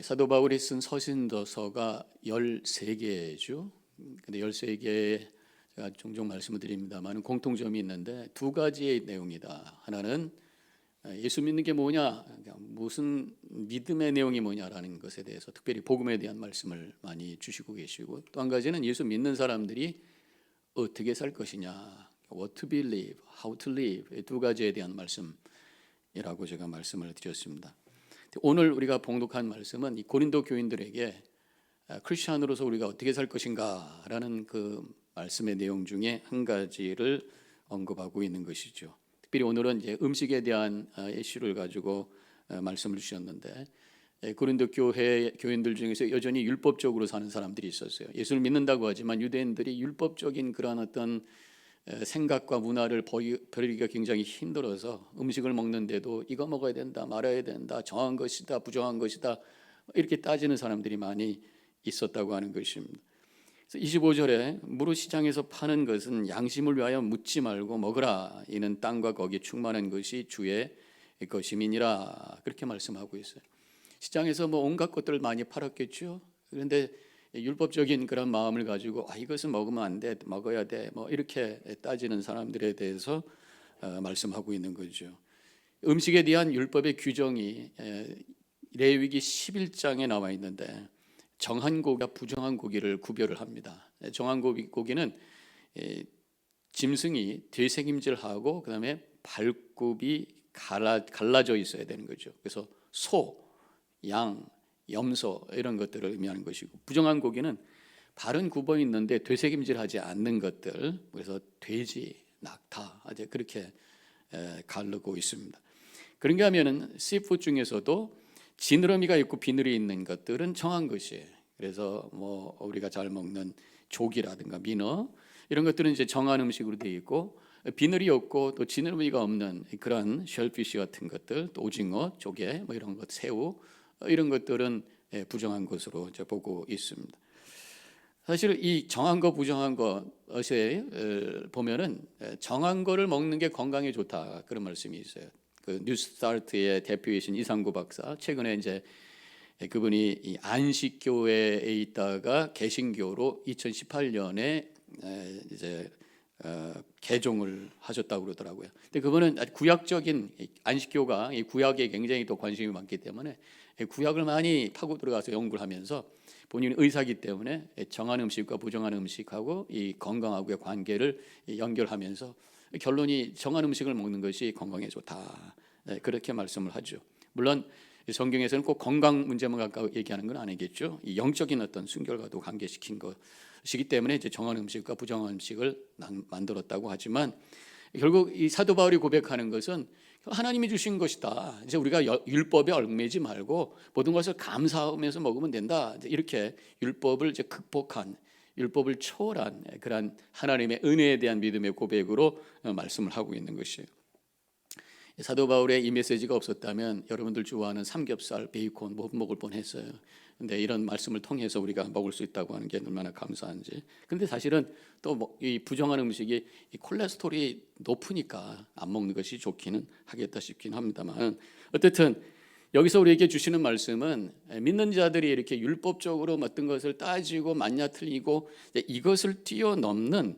사도 바울이 쓴 서신서가 13개죠. 근데 13개 제가 종종 말씀을 드립니다만 공통점이 있는데 두 가지의 내용이다. 하나는 예수 믿는 게 뭐냐, 무슨 믿음의 내용이 뭐냐라는 것에 대해서 특별히 복음에 대한 말씀을 많이 주시고 계시고, 또 한 가지는 예수 믿는 사람들이 어떻게 살 것이냐, what to believe, how to live, 이 두 가지에 대한 말씀이라고 제가 말씀을 드렸습니다. 오늘 우리가 봉독한 말씀은 이 고린도 교인들에게 크리스천으로서 우리가 어떻게 살 것인가라는 그 말씀의 내용 중에 한 가지를 언급하고 있는 것이죠. 특별히 오늘은 이제 음식에 대한 이슈를 가지고 말씀을 주셨는데, 고린도 교회 교인들 중에서 여전히 율법적으로 사는 사람들이 있었어요. 예수를 믿는다고 하지만 유대인들이 율법적인 그런 어떤 생각과 문화를 버리기가 굉장히 힘들어서 음식을 먹는데도 이거 먹어야 된다, 말아야 된다, 정한 것이다, 부정한 것이다, 이렇게 따지는 사람들이 많이 있었다고 하는 것입니다. 그래서 25절에 무릇 시장에서 파는 것은 양심을 위하여 묻지 말고 먹으라. 이는 땅과 거기에 충만한 것이 주의 것임이니라. 그렇게 말씀하고 있어요. 시장에서 뭐 온갖 것들을 많이 팔았겠죠. 그런데 율법적인 그런 마음을 가지고 이것은 먹으면 안 돼, 먹어야 돼, 뭐 이렇게 따지는 사람들에 대해서 말씀하고 있는 거죠. 음식에 대한 율법의 규정이 레위기 11장에 나와 있는데, 정한 고기와 부정한 고기를 구별을 합니다. 정한 고기는 짐승이 되새김질하고 그다음에 발굽이 갈라져 있어야 되는 거죠. 그래서 소, 양, 염소 이런 것들을 의미하는 것이고, 부정한 고기는 발은 굽어 있는데 되새김질하지 않는 것들, 그래서 돼지, 낙타, 이제 그렇게 가르고 있습니다. 그런가 하면은 씨푸드 중에서도 지느러미가 있고 비늘이 있는 것들은 정한 것이에요. 그래서 뭐 우리가 잘 먹는 조기라든가 민어 이런 것들은 이제 정한 음식으로 되어 있고, 비늘이 없고 또 지느러미가 없는 그런 쉘피쉬 같은 것들, 또 오징어, 조개 뭐 이런 것, 새우 이런 것들은 부정한 것으로 이제 보고 있습니다. 사실 이 정한 거 부정한 것에 보면은 정한 거를 먹는 게 건강에 좋다, 그런 말씀이 있어요. 그 뉴스타트의 대표이신 이상구 박사, 최근에 이제 그분이 이 안식교회에 있다가 개신교로 2018년에 이제 개종을 하셨다고 그러더라고요. 근데 그분은 아주 구약적인 안식교가 이 구약에 굉장히 또 관심이 많기 때문에 구약을 많이 파고 들어가서 연구를 하면서 본인이 의사이기 때문에 정한 음식과 부정한 음식하고 이 건강하고의 관계를 연결하면서 결론이 정한 음식을 먹는 것이 건강에 좋다, 그렇게 말씀을 하죠. 물론 성경에서는 꼭 건강 문제만 갖고 얘기하는 건 아니겠죠. 이 영적인 어떤 순결과도 관계시킨 것이기 때문에 이제 정한 음식과 부정한 음식을 만들었다고 하지만, 결국 이 사도 바울이 고백하는 것은 하나님이 주신 것이다. 이제 우리가 율법에 얽매지 말고 모든 것을 감사하면서 먹으면 된다. 이렇게 율법을 이제 극복한, 율법을 초월한 그런 하나님의 은혜에 대한 믿음의 고백으로 말씀을 하고 있는 것이에요. 사도 바울의 이 메시지가 없었다면 여러분들 좋아하는 삼겹살, 베이컨 못 먹을 뻔했어요. 근데 이런 말씀을 통해서 우리가 먹을 수 있다고 하는 게 얼마나 감사한지. 근데 사실은 또 이 부정한 음식이 이 콜레스테롤이 높으니까 안 먹는 것이 좋기는 하겠다 싶긴 합니다만, 어쨌든 여기서 우리에게 주시는 말씀은 믿는 자들이 이렇게 율법적으로 어떤 것을 따지고 맞냐 틀리고 이것을 뛰어넘는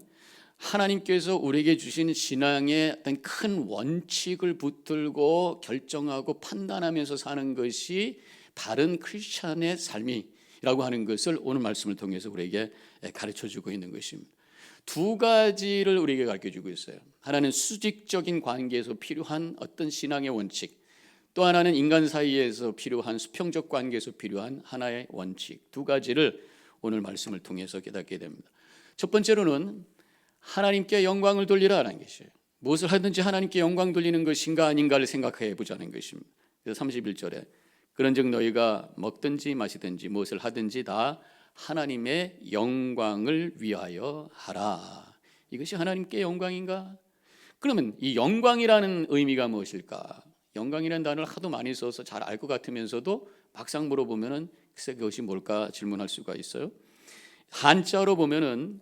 하나님께서 우리에게 주신 신앙의 어떤 큰 원칙을 붙들고 결정하고 판단하면서 사는 것이 바른 크리스찬의 삶이라고 하는 것을 오늘 말씀을 통해서 우리에게 가르쳐주고 있는 것입니다. 두 가지를 우리에게 가르쳐주고 있어요. 하나는 수직적인 관계에서 필요한 어떤 신앙의 원칙, 또 하나는 인간 사이에서 필요한 수평적 관계에서 필요한 하나의 원칙, 두 가지를 오늘 말씀을 통해서 깨닫게 됩니다. 첫 번째로는 하나님께 영광을 돌리라는 것이에요. 무엇을 하든지 하나님께 영광 돌리는 것인가 아닌가를 생각해 보자는 것입니다. 그래서 31절에 그런즉 너희가 먹든지 마시든지 무엇을 하든지 다 하나님의 영광을 위하여 하라. 이것이 하나님께 영광인가? 그러면 이 영광이라는 의미가 무엇일까? 영광이라는 단어를 하도 많이 써서 잘 알 것 같으면서도 막상 물어보면은 글쎄 그것이 뭘까 질문할 수가 있어요. 한자로 보면은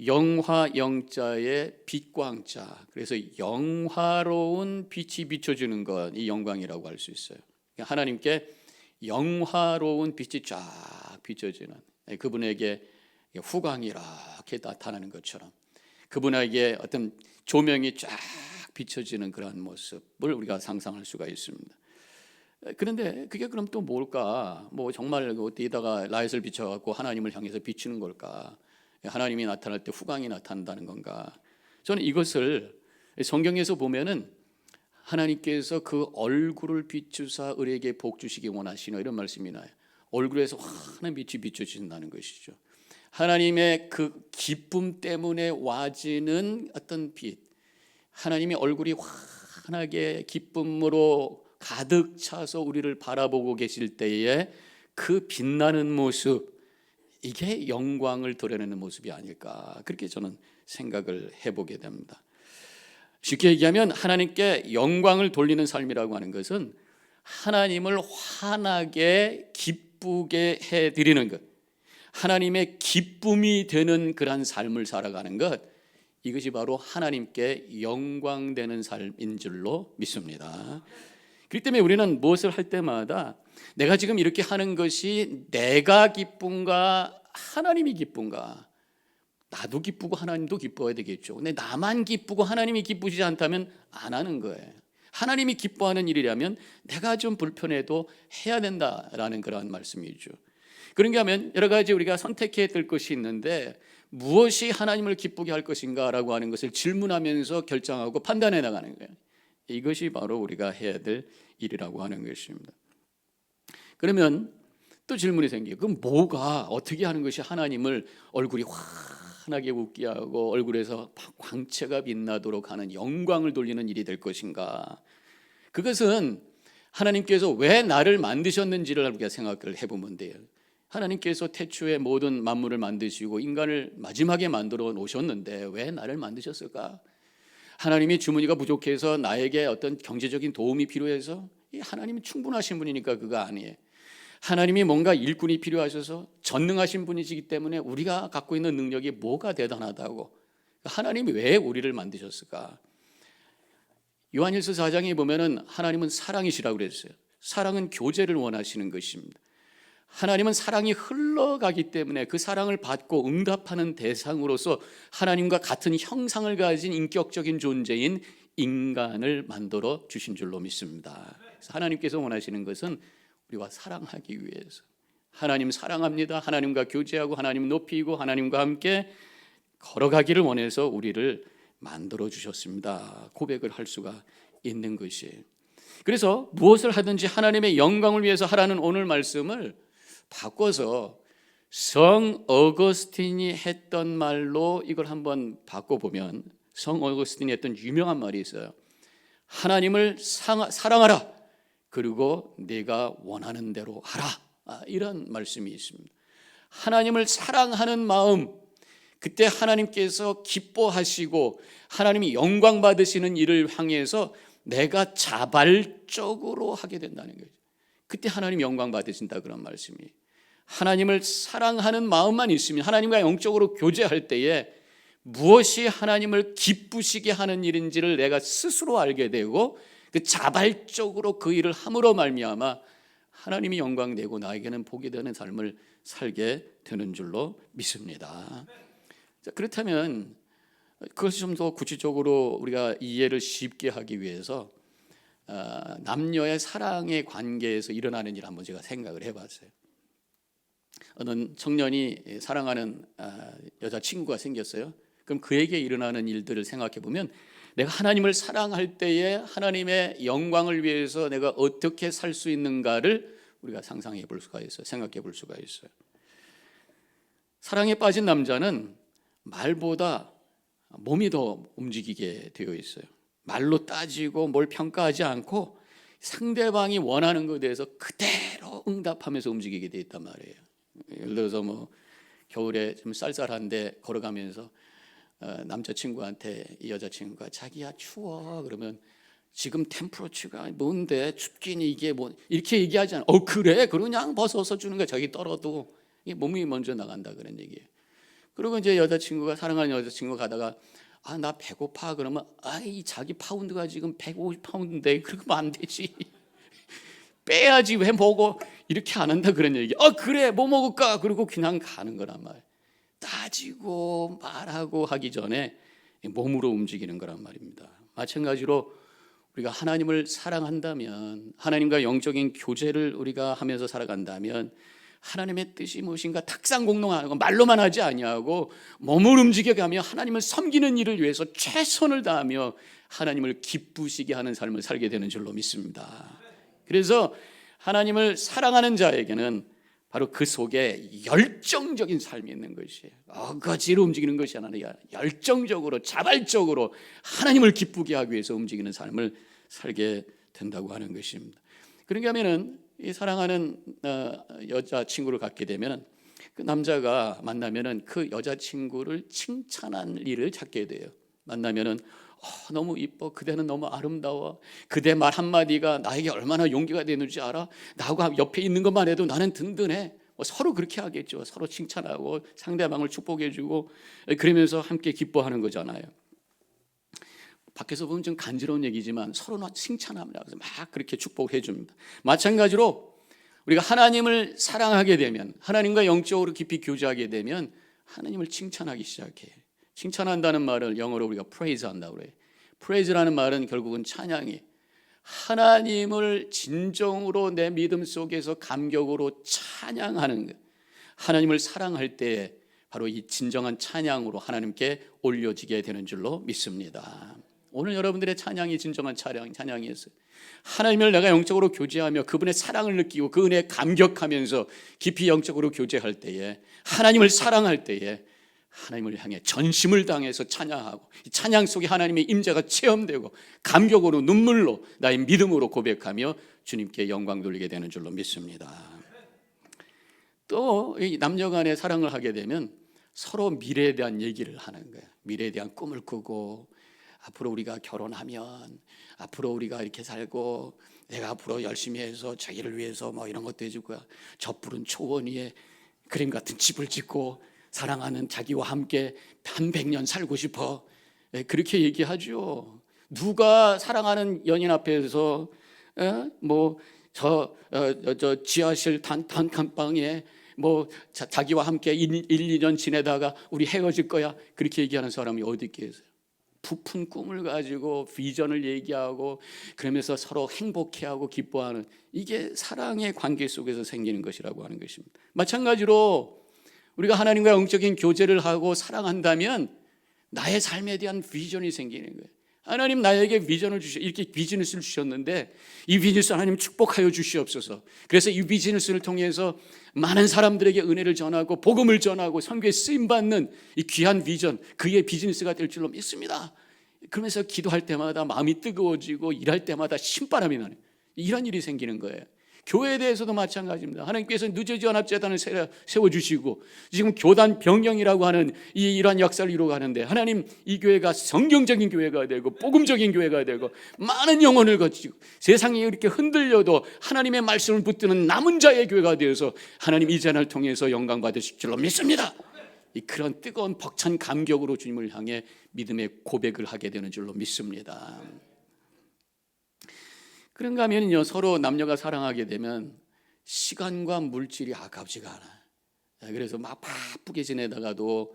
영화 영자의 빛광자, 그래서 영화로운 빛이 비춰주는 것, 이 영광이라고 할 수 있어요. 하나님께 영화로운 빛이 쫙 비춰지는, 그분에게 후광이 이렇게 나타나는 것처럼 그분에게 어떤 조명이 쫙 비춰지는 그러한 모습을 우리가 상상할 수가 있습니다. 그런데 그게 그럼 또 뭘까? 뭐 정말 어디다가 라이트를 비춰갖고 하나님을 향해서 비추는 걸까? 하나님이 나타날 때 후광이 나타난다는 건가? 저는 이것을 성경에서 보면은 하나님께서 그 얼굴을 비추사 을에게 복 주시기 원하시나, 이런 말씀이 나요. 얼굴에서 환한 빛이 비춰진다는 것이죠. 하나님의 그 기쁨 때문에 와지는 어떤 빛, 하나님의 얼굴이 환하게 기쁨으로 가득 차서 우리를 바라보고 계실 때에 그 빛나는 모습, 이게 영광을 드러내는 모습이 아닐까, 그렇게 저는 생각을 해보게 됩니다. 쉽게 얘기하면 하나님께 영광을 돌리는 삶이라고 하는 것은 하나님을 환하게 기쁘게 해드리는 것, 하나님의 기쁨이 되는 그러한 삶을 살아가는 것, 이것이 바로 하나님께 영광되는 삶인 줄로 믿습니다. 그렇기 때문에 우리는 무엇을 할 때마다 내가 지금 이렇게 하는 것이 내가 기쁜가 하나님이 기쁜가, 나도 기쁘고 하나님도 기뻐야 되겠죠. 근데 나만 기쁘고 하나님이 기쁘시지 않다면 안 하는 거예요. 하나님이 기뻐하는 일이라면 내가 좀 불편해도 해야 된다라는 그런 말씀이죠. 그런가 하면 여러 가지 우리가 선택해야 될 것이 있는데 무엇이 하나님을 기쁘게 할 것인가 라고 하는 것을 질문하면서 결정하고 판단해 나가는 거예요. 이것이 바로 우리가 해야 될 일이라고 하는 것입니다. 그러면 또 질문이 생겨요. 그럼 뭐가, 어떻게 하는 것이 하나님을 얼굴이 환하게 웃게 하고 얼굴에서 광채가 빛나도록 하는 영광을 돌리는 일이 될 것인가? 그것은 하나님께서 왜 나를 만드셨는지를 우리가 생각을 해보면 돼요. 하나님께서 태초에 모든 만물을 만드시고 인간을 마지막에 만들어 놓으셨는데 왜 나를 만드셨을까? 하나님이 주머니가 부족해서 나에게 어떤 경제적인 도움이 필요해서? 하나님은 충분하신 분이니까 그거 아니에요. 하나님이 뭔가 일꾼이 필요하셔서 전능하신 분이시기 때문에 우리가 갖고 있는 능력이 뭐가 대단하다고, 하나님이 왜 우리를 만드셨을까? 요한일서 4장에 보면은 하나님은 사랑이시라고 그랬어요. 사랑은 교제를 원하시는 것입니다. 하나님은 사랑이 흘러가기 때문에 그 사랑을 받고 응답하는 대상으로서 하나님과 같은 형상을 가진 인격적인 존재인 인간을 만들어 주신 줄로 믿습니다. 그래서 하나님께서 원하시는 것은 우리와 사랑하기 위해서, 하나님 사랑합니다, 하나님과 교제하고 하나님 높이고 하나님과 함께 걸어가기를 원해서 우리를 만들어 주셨습니다. 고백을 할 수가 있는 것이에요. 그래서 무엇을 하든지 하나님의 영광을 위해서 하라는 오늘 말씀을 바꿔서 성 어거스틴이 했던 말로 이걸 한번 바꿔보면, 성 어거스틴이 했던 유명한 말이 있어요. 하나님을 사랑하라, 그리고 네가 원하는 대로 하라, 이런 말씀이 있습니다. 하나님을 사랑하는 마음, 그때 하나님께서 기뻐하시고 하나님이 영광 받으시는 일을 향해서 내가 자발적으로 하게 된다는 거죠. 그때 하나님 영광 받으신다, 그런 말씀이. 하나님을 사랑하는 마음만 있으면, 하나님과 영적으로 교제할 때에 무엇이 하나님을 기쁘시게 하는 일인지를 내가 스스로 알게 되고 그 자발적으로 그 일을 함으로 말미암아 하나님이 영광되고 나에게는 복이 되는 삶을 살게 되는 줄로 믿습니다. 자, 그렇다면 그것이 좀 더 구체적으로 우리가 이해를 쉽게 하기 위해서 남녀의 사랑의 관계에서 일어나는 일 한번 제가 생각을 해봤어요. 어느 청년이 사랑하는 여자친구가 생겼어요. 그럼 그에게 일어나는 일들을 생각해 보면 내가 하나님을 사랑할 때에 하나님의 영광을 위해서 내가 어떻게 살 수 있는가를 우리가 상상해 볼 수가 있어요. 생각해 볼 수가 있어요. 사랑에 빠진 남자는 말보다 몸이 더 움직이게 되어 있어요. 말로 따지고 뭘 평가하지 않고 상대방이 원하는 것에 대해서 그대로 응답하면서 움직이게 되어 있단 말이에요. 예를 들어서 뭐 겨울에 좀 쌀쌀한데 걸어가면서 남자친구한테 이 여자친구가 자기야 추워 그러면 지금 템퍼러처가 뭔데 춥긴 이게 뭐 이렇게 얘기하지 않아. 그래? 그냥 벗어서 주는 거야. 자기 떨어도 이게 몸이 먼저 나간다 그런 얘기예요. 그리고 이제 여자친구가, 사랑하는 여자친구가 가다가 나 배고파 그러면 이 자기 파운드가 지금 150파운드인데 그러면 안 되지. 빼야지 왜 먹어. 이렇게 안 한다 그런 얘기. 그래 뭐 먹을까? 그리고 그냥 가는 거란 말이에요. 따지고 말하고 하기 전에 몸으로 움직이는 거란 말입니다. 마찬가지로 우리가 하나님을 사랑한다면, 하나님과 영적인 교제를 우리가 하면서 살아간다면 하나님의 뜻이 무엇인가 탁상공론하고 말로만 하지 아니하고 몸을 움직여가며 하나님을 섬기는 일을 위해서 최선을 다하며 하나님을 기쁘시게 하는 삶을 살게 되는 줄로 믿습니다. 그래서 하나님을 사랑하는 자에게는 바로 그 속에 열정적인 삶이 있는 것이에요. 어거지로 움직이는 것이 아니라 열정적으로 자발적으로 하나님을 기쁘게 하기 위해서 움직이는 삶을 살게 된다고 하는 것입니다. 그런가 하면은 이 사랑하는 여자친구를 갖게 되면 그 남자가 만나면은 그 여자친구를 칭찬할 일을 찾게 돼요. 만나면은 너무 이뻐, 그대는 너무 아름다워, 그대 말 한마디가 나에게 얼마나 용기가 되는지 알아? 나하고 옆에 있는 것만 해도 나는 든든해. 서로 그렇게 하겠죠. 서로 칭찬하고 상대방을 축복해주고 그러면서 함께 기뻐하는 거잖아요. 밖에서 보면 좀 간지러운 얘기지만 서로 칭찬합니다. 그래서 막 그렇게 축복해 줍니다. 마찬가지로 우리가 하나님을 사랑하게 되면, 하나님과 영적으로 깊이 교제하게 되면 하나님을 칭찬하기 시작해요. 칭찬한다는 말을 영어로 우리가 praise 한다고 그래요. praise라는 말은 결국은 찬양이, 하나님을 진정으로 내 믿음 속에서 감격으로 찬양하는 거예요. 하나님을 사랑할 때에 바로 이 진정한 찬양으로 하나님께 올려지게 되는 줄로 믿습니다. 오늘 여러분들의 찬양이 진정한 찬양이었어요. 하나님을 내가 영적으로 교제하며 그분의 사랑을 느끼고 그 은혜에 감격하면서 깊이 영적으로 교제할 때에, 하나님을 사랑할 때에 하나님을 향해 전심을 당해서 찬양하고, 이 찬양 속에 하나님의 임재가 체험되고 감격으로 눈물로 나의 믿음으로 고백하며 주님께 영광 돌리게 되는 줄로 믿습니다. 또 이 남녀 간의 사랑을 하게 되면 서로 미래에 대한 얘기를 하는 거예요. 미래에 대한 꿈을 꾸고, 앞으로 우리가 결혼하면 앞으로 우리가 이렇게 살고, 내가 앞으로 열심히 해서 자기를 위해서 뭐 이런 것도 해줄 거야. 저 푸른 초원 위에 그림 같은 집을 짓고 사랑하는 자기와 함께 한 100년 살고 싶어. 그렇게 얘기하죠. 누가 사랑하는 연인 앞에서 저 지하실 단칸방에 자기와 함께 1-2년 지내다가 우리 헤어질 거야, 그렇게 얘기하는 사람이 어디 있겠어요? 부푼 꿈을 가지고 비전을 얘기하고 그러면서 서로 행복해하고 기뻐하는, 이게 사랑의 관계 속에서 생기는 것이라고 하는 것입니다. 마찬가지로 우리가 하나님과 영적인 교제를 하고 사랑한다면 나의 삶에 대한 비전이 생기는 거예요. 하나님 나에게 비전을 이렇게 비즈니스를 주셨는데 이 비즈니스 하나님 축복하여 주시옵소서. 그래서 이 비즈니스를 통해서 많은 사람들에게 은혜를 전하고 복음을 전하고 선교에 쓰임받는 이 귀한 비전, 그의 비즈니스가 될 줄로 믿습니다. 그러면서 기도할 때마다 마음이 뜨거워지고 일할 때마다 신바람이 나는 이런 일이 생기는 거예요. 교회에 대해서도 마찬가지입니다. 하나님께서 누제지연합재단을 세워주시고 지금 교단 변경이라고 하는 이러한 역사를 이루어가는데, 하나님 이 교회가 성경적인 교회가 되고 복음적인 교회가 되고 많은 영혼을 거치고 세상이 이렇게 흔들려도 하나님의 말씀을 붙드는 남은 자의 교회가 되어서 하나님 이 재단을 통해서 영광 받으실 줄로 믿습니다. 그런 뜨거운 벅찬 감격으로 주님을 향해 믿음의 고백을 하게 되는 줄로 믿습니다. 그런가 하면요, 서로 남녀가 사랑하게 되면 시간과 물질이 아깝지가 않아요. 그래서 막 바쁘게 지내다가도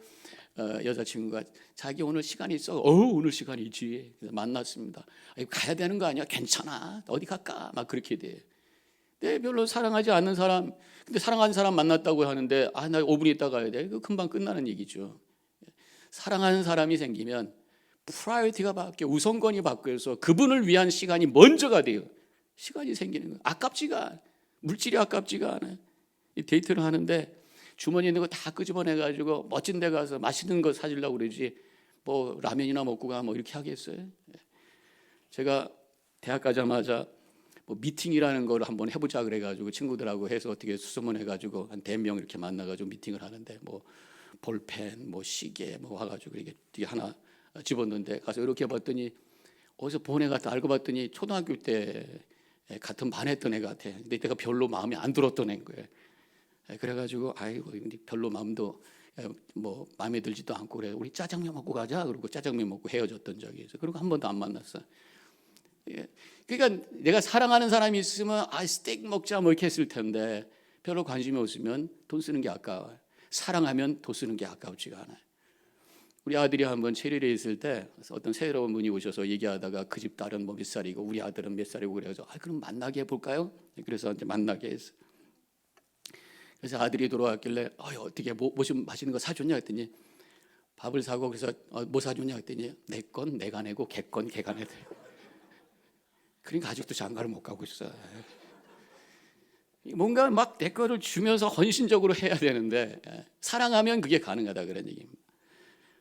여자친구가 자기 오늘 시간 있어? 오늘 시간 있지. 그래서 만났습니다. 가야 되는 거 아니야? 괜찮아. 어디 갈까? 막 그렇게 돼. 근데 별로 사랑하지 않는 사람, 근데 사랑하는 사람 만났다고 하는데 나 5분 있다 가야 돼. 금방 끝나는 얘기죠. 사랑하는 사람이 생기면 프라이어티가 바뀌어, 우선권이 바뀌어서 그분을 위한 시간이 먼저가 돼요. 시간이 생기는 거예요. 아깝지가 않아요. 물질이 아깝지가 않아요. 데이트를 하는데 주머니에 있는 거 다 끄집어내가지고 멋진 데 가서 맛있는 거 사주려고 그러지 뭐 라면이나 먹고 가 뭐 이렇게 하겠어요? 제가 대학 가자마자 미팅이라는 걸 한번 해보자 그래가지고 친구들하고 해서 어떻게 수소문해가지고 한 100명 이렇게 만나가지고 미팅을 하는데 볼펜, 시계 와가지고 이렇게 하나 집었는데 가서 이렇게 봤더니 어디서 본 애 같아. 알고 봤더니 초등학교 때 같은 반 했던 애 같아. 근데 내가 별로 마음에 안 들었던 애인 거예요. 그래가지고 아이고 별로 마음도 마음에 들지도 않고 그래. 우리 짜장면 먹고 가자. 그러고 짜장면 먹고 헤어졌던 적이 있어. 그리고 한 번도 안 만났어. 예. 그러니까 내가 사랑하는 사람이 있으면 스테이크 먹자 뭐 이렇게 했을 텐데 별로 관심이 없으면 돈 쓰는 게 아까워요. 사랑하면 돈 쓰는 게 아까우지가 않아요. 우리 아들이 한번 체리에 있을 때 어떤 새로운 분이 오셔서 얘기하다가 그 집 딸은 뭐 몇 살이고 우리 아들은 몇 살이고 그래서 그럼 만나게 해볼까요? 그래서 이제 만나게 했어. 그래서 아들이 돌아왔길래 어떻게 뭐 좀 맛있는 거 사줬냐 했더니 밥을 사고 그래서 뭐 사줬냐 했더니 내 건 내가 내고 걔 건 걔가 내대. 그러니까 아직도 장가를 못 가고 있어. 뭔가 막 내 거를 주면서 헌신적으로 해야 되는데 사랑하면 그게 가능하다 그런 얘기입니다.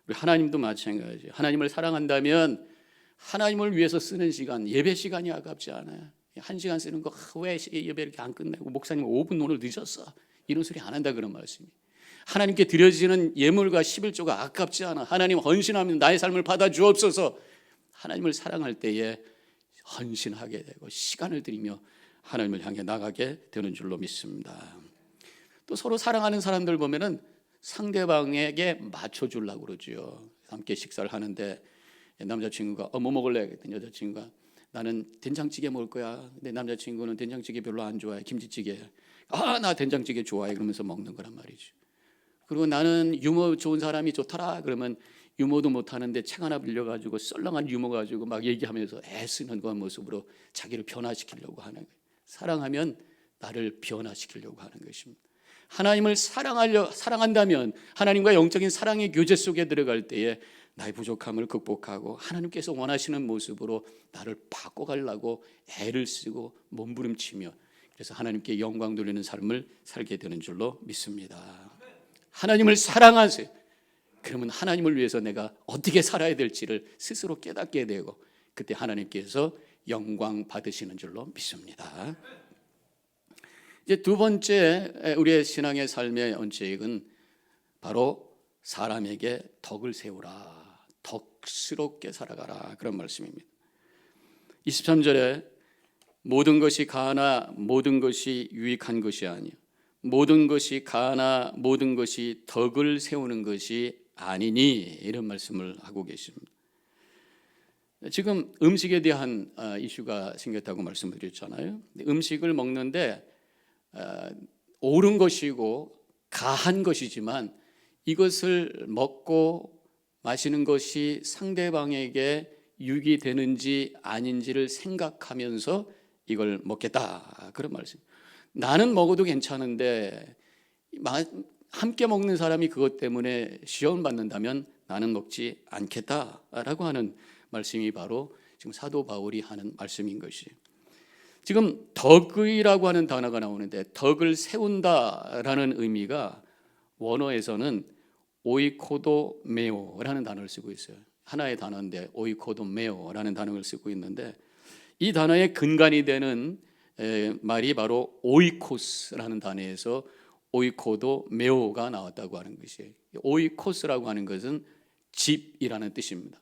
우리 하나님도 마찬가지. 하나님을 사랑한다면 하나님을 위해서 쓰는 시간, 예배 시간이 아깝지 않아요. 1시간 쓰는 거 왜 예배 이렇게 안 끝내고 목사님 5분 오늘 늦었어 이런 소리 안 한다 그런 말씀이. 하나님께 드려지는 예물과 11조가 아깝지 않아. 하나님 헌신하면 나의 삶을 받아 주옵소서. 하나님을 사랑할 때에 헌신하게 되고 시간을 들이며 하나님을 향해 나가게 되는 줄로 믿습니다. 또 서로 사랑하는 사람들 보면은 상대방에게 맞춰주려고 그러죠. 함께 식사를 하는데 남자친구가 뭐 먹을래? 그랬더니 여자친구가 나는 된장찌개 먹을 거야. 근데 남자친구는 된장찌개 별로 안 좋아해. 김치찌개. 나 된장찌개 좋아해. 그러면서 먹는 거란 말이죠. 그리고 나는 유머 좋은 사람이 좋더라. 그러면 유머도 못하는데 책 하나 빌려가지고 썰렁한 유머 가지고 막 얘기하면서 애쓰는 그런 모습으로 자기를 변화시키려고 하는 거예요. 사랑하면 나를 변화시키려고 하는 것입니다. 하나님을 사랑한다면 하나님과 영적인 사랑의 교제 속에 들어갈 때에 나의 부족함을 극복하고 하나님께서 원하시는 모습으로 나를 바꿔가려고 애를 쓰고 몸부림치며 그래서 하나님께 영광 돌리는 삶을 살게 되는 줄로 믿습니다. 하나님을 사랑하세요. 그러면 하나님을 위해서 내가 어떻게 살아야 될지를 스스로 깨닫게 되고 그때 하나님께서 영광 받으시는 줄로 믿습니다. 이제 두 번째 우리의 신앙의 삶의 원칙은 바로 사람에게 덕을 세우라. 덕스럽게 살아가라. 그런 말씀입니다. 23절에 모든 것이 가하나 모든 것이 유익한 것이 아니요 모든 것이 가하나 모든 것이 덕을 세우는 것이 아니니 이런 말씀을 하고 계십니다. 지금 음식에 대한 이슈가 생겼다고 말씀을 드렸잖아요. 음식을 먹는데 옳은 것이고 가한 것이지만 이것을 먹고 마시는 것이 상대방에게 유익이 되는지 아닌지를 생각하면서 이걸 먹겠다 그런 말씀. 나는 먹어도 괜찮은데 함께 먹는 사람이 그것 때문에 시험 받는다면 나는 먹지 않겠다라고 하는 말씀이 바로 지금 사도 바울이 하는 말씀인 것이에요. 지금 덕이라고 하는 단어가 나오는데 덕을 세운다라는 의미가 원어에서는 오이코도메오라는 단어를 쓰고 있어요. 하나의 단어인데 오이코도메오라는 단어를 쓰고 있는데 이 단어의 근간이 되는 말이 바로 오이코스라는 단어에서 오이코도메오가 나왔다고 하는 것이에요. 오이코스라고 하는 것은 집이라는 뜻입니다.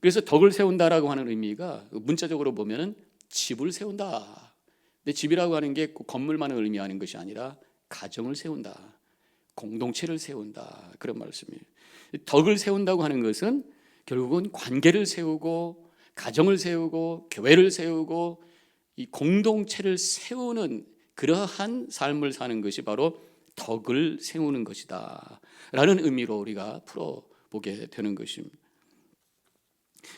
그래서 덕을 세운다라고 하는 의미가 문자적으로 보면은 집을 세운다. 근데 집이라고 하는 게 건물만을 의미하는 것이 아니라 가정을 세운다. 공동체를 세운다. 그런 말씀이에요. 덕을 세운다고 하는 것은 결국은 관계를 세우고 가정을 세우고 교회를 세우고 이 공동체를 세우는 그러한 삶을 사는 것이 바로 덕을 세우는 것이다 라는 의미로 우리가 풀어보게 되는 것입니다.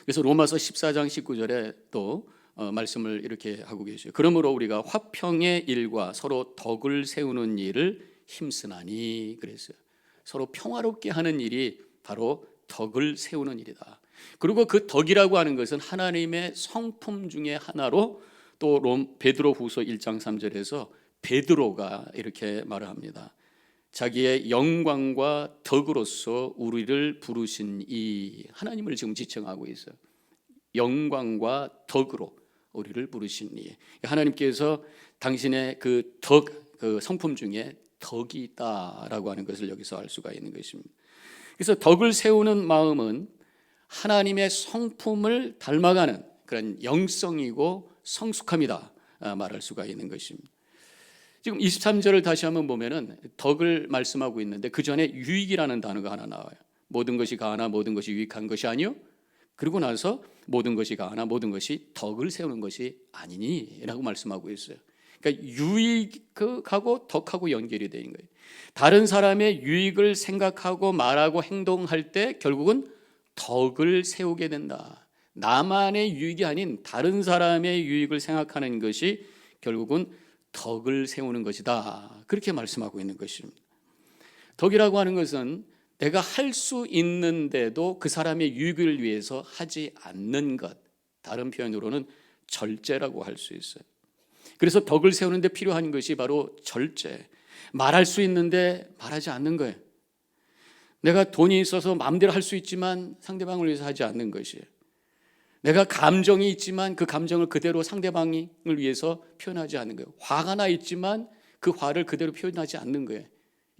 그래서 로마서 14장 19절에 또 말씀을 이렇게 하고 계세요. 그러므로 우리가 화평의 일과 서로 덕을 세우는 일을 힘쓰나니 그랬어요. 서로 평화롭게 하는 일이 바로 덕을 세우는 일이다. 그리고 그 덕이라고 하는 것은 하나님의 성품 중에 하나로 또 베드로후서 1장 3절에서 베드로가 이렇게 말을 합니다. 자기의 영광과 덕으로서 우리를 부르신 이 하나님을 지금 지칭하고 있어요. 영광과 덕으로 우리를 부르신 이 하나님께서 당신의 그 덕, 그 성품 중에 덕이 있다라고 하는 것을 여기서 알 수가 있는 것입니다. 그래서 덕을 세우는 마음은 하나님의 성품을 닮아가는 그런 영성이고 성숙함이다 말할 수가 있는 것입니다. 지금 23절을 다시 한번 보면은 덕을 말씀하고 있는데 그 전에 유익이라는 단어가 하나 나와요. 모든 것이 가하나 모든 것이 유익한 것이 아니요 그러고 나서 모든 것이 가하나 모든 것이 덕을 세우는 것이 아니니라고 말씀하고 있어요. 그러니까 유익하고 덕하고 연결이 되는 거예요. 다른 사람의 유익을 생각하고 말하고 행동할 때 결국은 덕을 세우게 된다. 나만의 유익이 아닌 다른 사람의 유익을 생각하는 것이 결국은 덕을 세우는 것이다. 그렇게 말씀하고 있는 것입니다. 덕이라고 하는 것은 내가 할 수 있는데도 그 사람의 유익을 위해서 하지 않는 것, 다른 표현으로는 절제라고 할 수 있어요. 그래서 덕을 세우는데 필요한 것이 바로 절제. 말할 수 있는데 말하지 않는 거예요. 내가 돈이 있어서 마음대로 할 수 있지만 상대방을 위해서 하지 않는 것이에요. 내가 감정이 있지만 그 감정을 그대로 상대방을 위해서 표현하지 않는 거예요. 화가 나 있지만 그 화를 그대로 표현하지 않는 거예요.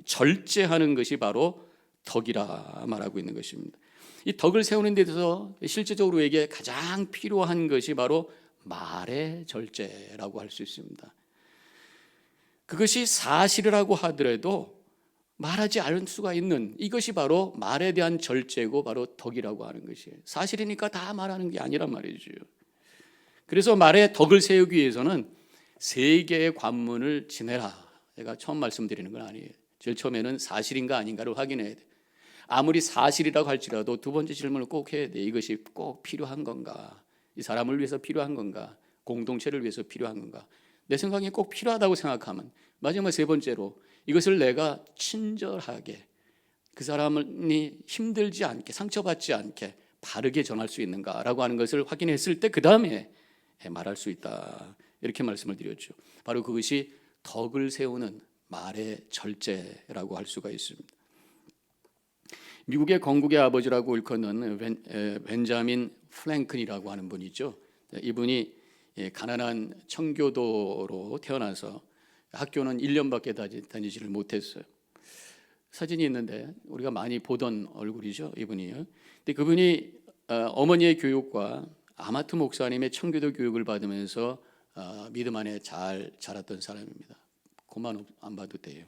절제하는 것이 바로 덕이라 말하고 있는 것입니다. 이 덕을 세우는 데 있어서 실제적으로 우리에게 가장 필요한 것이 바로 말의 절제라고 할 수 있습니다. 그것이 사실이라고 하더라도 말하지 않을 수가 있는 이것이 바로 말에 대한 절제고 바로 덕이라고 하는 것이에요. 사실이니까 다 말하는 게 아니란 말이죠. 그래서 말에 덕을 세우기 위해서는 세 개의 관문을 지내라. 제가 처음 말씀드리는 건 아니에요. 제일 처음에는 사실인가 아닌가를 확인해야 돼. 아무리 사실이라고 할지라도 두 번째 질문을 꼭 해야 돼. 이것이 꼭 필요한 건가? 이 사람을 위해서 필요한 건가? 공동체를 위해서 필요한 건가? 내 생각에 꼭 필요하다고 생각하면 마지막 세 번째로 이것을 내가 친절하게 그 사람이 힘들지 않게 상처받지 않게 바르게 전할 수 있는가라고 하는 것을 확인했을 때 그 다음에 말할 수 있다. 이렇게 말씀을 드렸죠. 바로 그것이 덕을 세우는 말의 절제라고 할 수가 있습니다. 미국의 건국의 아버지라고 일컫는 벤자민 프랭클이라고 하는 분이 있죠. 이분이 가난한 청교도로 태어나서 학교는 1년밖에 다니지를 못했어요. 사진이 있는데 우리가 많이 보던 얼굴이죠, 이분이요. 근데 그분이 어머니의 교육과 아마트 목사님의 청교도 교육을 받으면서 믿음 안에 잘 자랐던 사람입니다. 그만 안 봐도 돼요.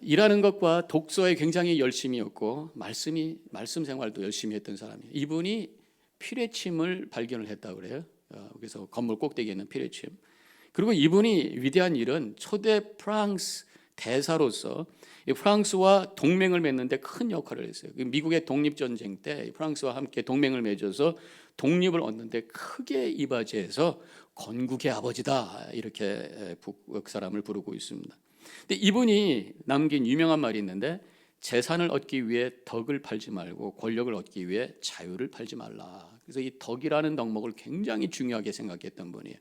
일하는 것과 독서에 굉장히 열심히였고 말씀 생활도 열심히 했던 사람이에요. 이분이 피뢰침을 발견을 했다고 그래요. 그래서 건물 꼭대기에 있는 피뢰침. 그리고 이분이 위대한 일은 초대 프랑스 대사로서 프랑스와 동맹을 맺는데 큰 역할을 했어요. 미국의 독립전쟁 때 프랑스와 함께 동맹을 맺어서 독립을 얻는데 크게 이바지해서 건국의 아버지다 이렇게 그 사람을 부르고 있습니다. 근데 이분이 남긴 유명한 말이 있는데 재산을 얻기 위해 덕을 팔지 말고 권력을 얻기 위해 자유를 팔지 말라. 그래서 이 덕이라는 덕목을 굉장히 중요하게 생각했던 분이에요.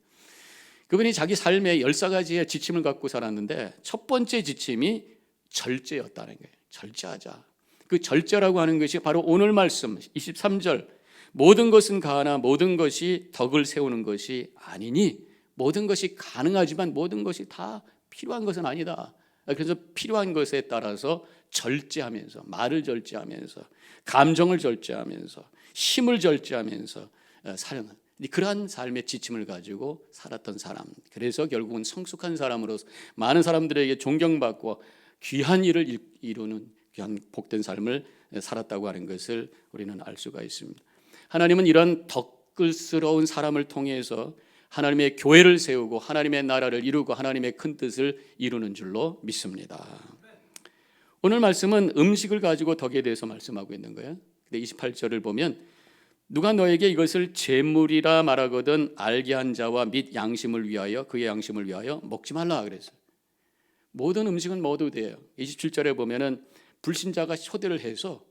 그분이 자기 삶에 14가지의 지침을 갖고 살았는데 첫 번째 지침이 절제였다는 거예요. 절제하자. 그 절제라고 하는 것이 바로 오늘 말씀 23절 모든 것은 가하나 모든 것이 덕을 세우는 것이 아니니 모든 것이 가능하지만 모든 것이 다 필요한 것은 아니다. 그래서 필요한 것에 따라서 절제하면서 말을 절제하면서 감정을 절제하면서 힘을 절제하면서 사는 그러한 삶의 지침을 가지고 살았던 사람. 그래서 결국은 성숙한 사람으로서 많은 사람들에게 존경받고 귀한 일을 이루는 귀한 복된 삶을 살았다고 하는 것을 우리는 알 수가 있습니다. 하나님은 이런 덕글스러운 사람을 통해서 하나님의 교회를 세우고 하나님의 나라를 이루고 하나님의 큰 뜻을 이루는 줄로 믿습니다. 오늘 말씀은 음식을 가지고 덕에 대해서 말씀하고 있는 거예요. 근데 28절을 보면 누가 너에게 이것을 재물이라 말하거든 알게 한 자와 및 양심을 위하여 그의 양심을 위하여 먹지 말라 그랬어요. 모든 음식은 먹어도 돼요. 27절에 보면은 불신자가 초대를 해서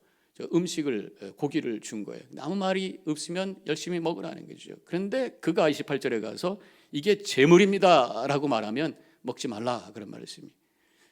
음식을 고기를 준 거예요. 아무 말이 없으면 열심히 먹으라는 거죠. 그런데 그가 28절에 가서 이게 재물입니다 라고 말하면 먹지 말라 그런 말씀이.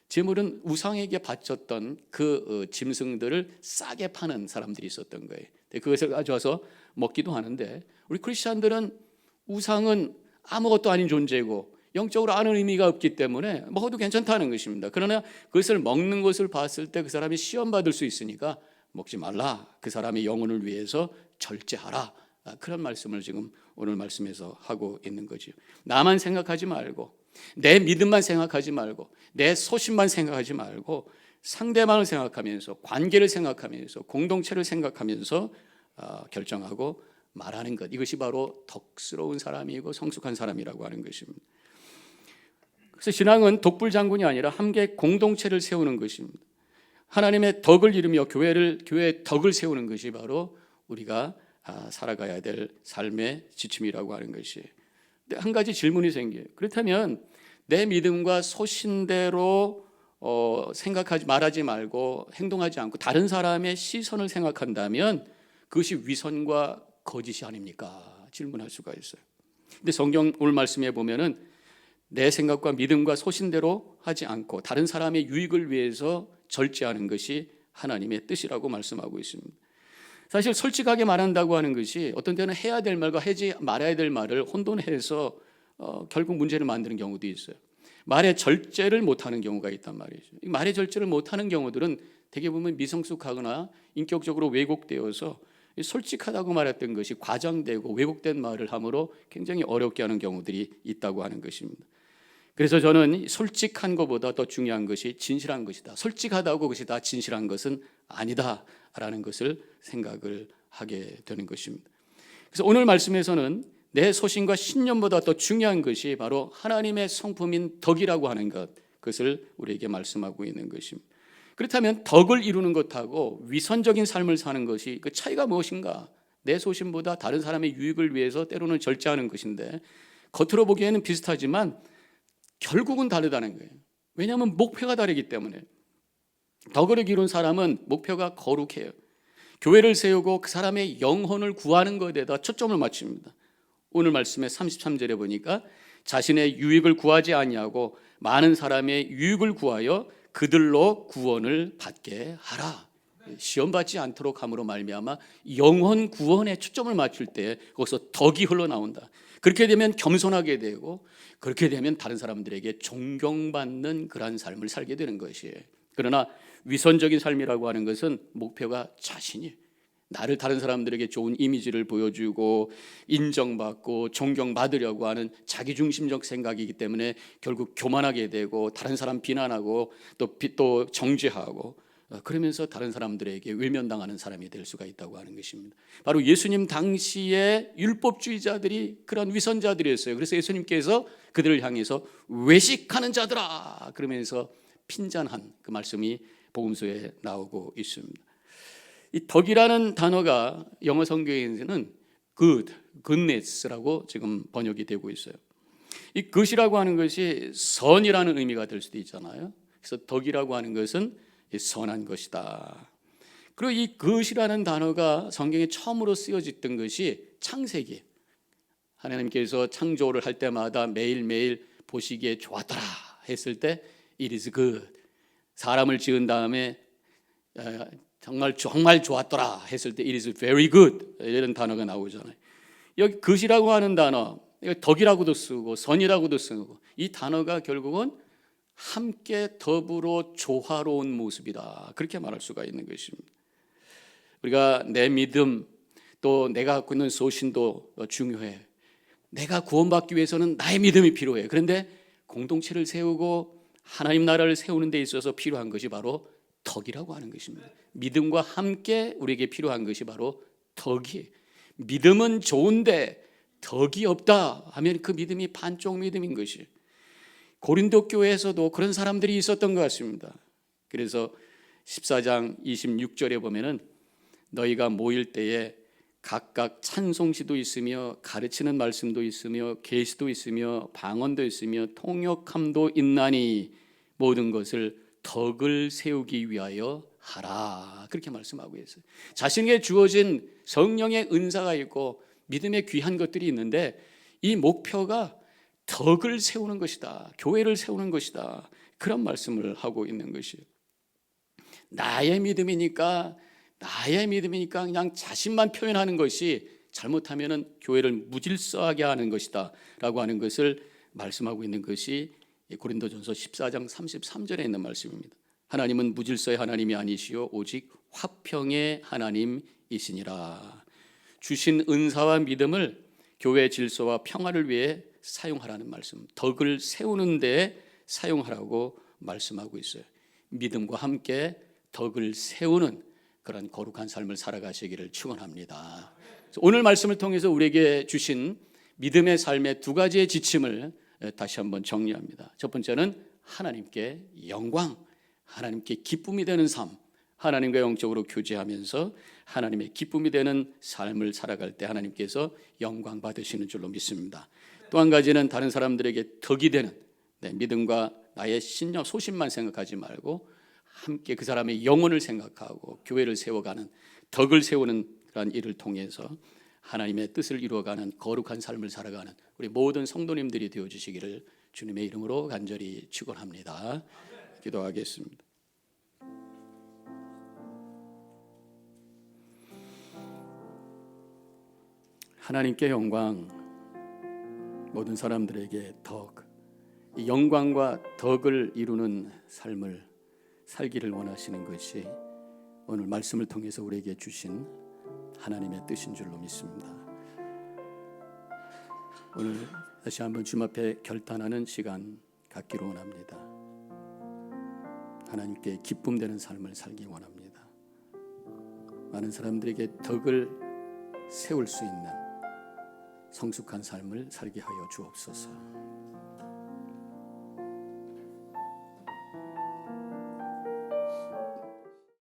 재물은 우상에게 바쳤던 그 짐승들을 싸게 파는 사람들이 있었던 거예요. 그것을 가져와서 먹기도 하는데 우리 크리스찬들은 우상은 아무것도 아닌 존재고 영적으로 아는 의미가 없기 때문에 먹어도 괜찮다는 것입니다. 그러나 그것을 먹는 것을 봤을 때 그 사람이 시험받을 수 있으니까 먹지 말라. 그 사람의 영혼을 위해서 절제하라. 그런 말씀을 지금 오늘 말씀에서 하고 있는 거죠. 나만 생각하지 말고 내 믿음만 생각하지 말고 내 소신만 생각하지 말고 상대방을 생각하면서 관계를 생각하면서 공동체를 생각하면서 결정하고 말하는 것, 이것이 바로 덕스러운 사람이고 성숙한 사람이라고 하는 것입니다. 그래서 신앙은 독불장군이 아니라 함께 공동체를 세우는 것입니다. 하나님의 덕을 이루며 교회의 덕을 세우는 것이 바로 우리가 살아가야 될 삶의 지침이라고 하는 것이. 근데 한 가지 질문이 생겨요. 그렇다면 내 믿음과 소신대로 생각하지 말하지 말고 행동하지 않고 다른 사람의 시선을 생각한다면 그것이 위선과 거짓이 아닙니까? 질문할 수가 있어요. 근데 성경 오늘 말씀에 보면은 내 생각과 믿음과 소신대로 하지 않고 다른 사람의 유익을 위해서 절제하는 것이 하나님의 뜻이라고 말씀하고 있습니다. 사실 솔직하게 말한다고 하는 것이 어떤 때는 해야 될 말과 하지 말아야 될 말을 혼돈해서 결국 문제를 만드는 경우도 있어요. 말의 절제를 못하는 경우가 있단 말이죠. 말의 절제를 못하는 경우들은 대개 보면 미성숙하거나 인격적으로 왜곡되어서 솔직하다고 말했던 것이 과장되고 왜곡된 말을 함으로 굉장히 어렵게 하는 경우들이 있다고 하는 것입니다. 그래서 저는 솔직한 것보다 더 중요한 것이 진실한 것이다. 솔직하다고 그것이 다 진실한 것은 아니다라는 것을 생각을 하게 되는 것입니다. 그래서 오늘 말씀에서는 내 소신과 신념보다 더 중요한 것이 바로 하나님의 성품인 덕이라고 하는 것, 그것을 우리에게 말씀하고 있는 것입니다. 그렇다면 덕을 이루는 것하고 위선적인 삶을 사는 것이 그 차이가 무엇인가? 내 소신보다 다른 사람의 유익을 위해서 때로는 절제하는 것인데 겉으로 보기에는 비슷하지만 결국은 다르다는 거예요. 왜냐하면 목표가 다르기 때문에. 덕을 이룬 사람은 목표가 거룩해요. 교회를 세우고 그 사람의 영혼을 구하는 것에다 초점을 맞춥니다. 오늘 말씀의 33절에 보니까 자신의 유익을 구하지 아니하고 많은 사람의 유익을 구하여 그들로 구원을 받게 하라. 시험 받지 않도록 함으로 말미암아 영혼 구원에 초점을 맞출 때 거기서 덕이 흘러나온다. 그렇게 되면 겸손하게 되고 그렇게 되면 다른 사람들에게 존경받는 그러한 삶을 살게 되는 것이에요. 그러나 위선적인 삶이라고 하는 것은 목표가 자신이 나를 다른 사람들에게 좋은 이미지를 보여주고 인정받고 존경받으려고 하는 자기중심적 생각이기 때문에 결국 교만하게 되고 다른 사람 비난하고 또 정죄하고 그러면서 다른 사람들에게 외면당하는 사람이 될 수가 있다고 하는 것입니다. 바로 예수님 당시의 율법주의자들이 그런 위선자들이었어요. 그래서 예수님께서 그들을 향해서 외식하는 자들아 그러면서 핀잔한 그 말씀이 복음서에 나오고 있습니다. 이 덕이라는 단어가 영어 성경에는 goodness라고 지금 번역이 되고 있어요. 이 good이라고 하는 것이 선이라는 의미가 될 수도 있잖아요. 그래서 덕이라고 하는 것은 선한 것이다. 그리고 이 good이라는 단어가 성경에 처음으로 쓰여졌던 것이 창세기. 하나님께서 창조를 할 때마다 매일매일 보시기에 좋았더라 했을 때 it is good. 사람을 지은 다음에 정말 좋았더라 했을 때 it is very good 이런 단어가 나오잖아요. 여기 good이라고 하는 단어, 덕이라고도 쓰고 선이라고도 쓰고 이 단어가 결국은 함께 더불어 조화로운 모습이다. 그렇게 말할 수가 있는 것입니다. 우리가 내 믿음 또 내가 갖고 있는 소신도 중요해. 내가 구원받기 위해서는 나의 믿음이 필요해. 그런데 공동체를 세우고 하나님 나라를 세우는 데 있어서 필요한 것이 바로 덕이라고 하는 것입니다. 믿음과 함께 우리에게 필요한 것이 바로 덕이. 믿음은 좋은데 덕이 없다 하면 그 믿음이 반쪽 믿음인 것이. 고린도 교회에서도 그런 사람들이 있었던 것 같습니다. 그래서 14장 26절에 보면은 너희가 모일 때에 각각 찬송시도 있으며 가르치는 말씀도 있으며 계시도 있으며 방언도 있으며 통역함도 있나니 모든 것을 덕을 세우기 위하여 하라. 그렇게 말씀하고 있어요. 자신에게 주어진 성령의 은사가 있고 믿음의 귀한 것들이 있는데 이 목표가 덕을 세우는 것이다. 교회를 세우는 것이다. 그런 말씀을 하고 있는 것이에요. 나의 믿음이니까 그냥 자신만 표현하는 것이 잘못하면 교회를 무질서하게 하는 것이다 라고 하는 것을 말씀하고 있는 것이 고린도전서 14장 33절에 있는 말씀입니다. 하나님은 무질서의 하나님이 아니시오 오직 화평의 하나님이시니라. 주신 은사와 믿음을 교회 질서와 평화를 위해 사용하라는 말씀, 덕을 세우는 데 사용하라고 말씀하고 있어요. 믿음과 함께 덕을 세우는 그런 거룩한 삶을 살아가시기를 축원합니다. 오늘 말씀을 통해서 우리에게 주신 믿음의 삶의 두 가지의 지침을 다시 한번 정리합니다. 첫 번째는 하나님께 영광, 하나님께 기쁨이 되는 삶, 하나님과 영적으로 교제하면서 하나님의 기쁨이 되는 삶을 살아갈 때 하나님께서 영광 받으시는 줄로 믿습니다. 또 한 가지는 다른 사람들에게 덕이 되는 믿음과 나의 신념, 소신만 생각하지 말고 함께 그 사람의 영혼을 생각하고 교회를 세워가는, 덕을 세우는 그런 일을 통해서 하나님의 뜻을 이루어가는 거룩한 삶을 살아가는 우리 모든 성도님들이 되어주시기를 주님의 이름으로 간절히 축원합니다. 기도하겠습니다. 하나님께 영광, 모든 사람들에게 덕, 이 영광과 덕을 이루는 삶을 살기를 원하시는 것이 오늘 말씀을 통해서 우리에게 주신 하나님의 뜻인 줄로 믿습니다. 오늘 다시 한번 주님 앞에 결단하는 시간 갖기를 원합니다. 하나님께 기쁨 되는 삶을 살기 원합니다. 많은 사람들에게 덕을 세울 수 있는 성숙한 삶을 살게 하여 주옵소서.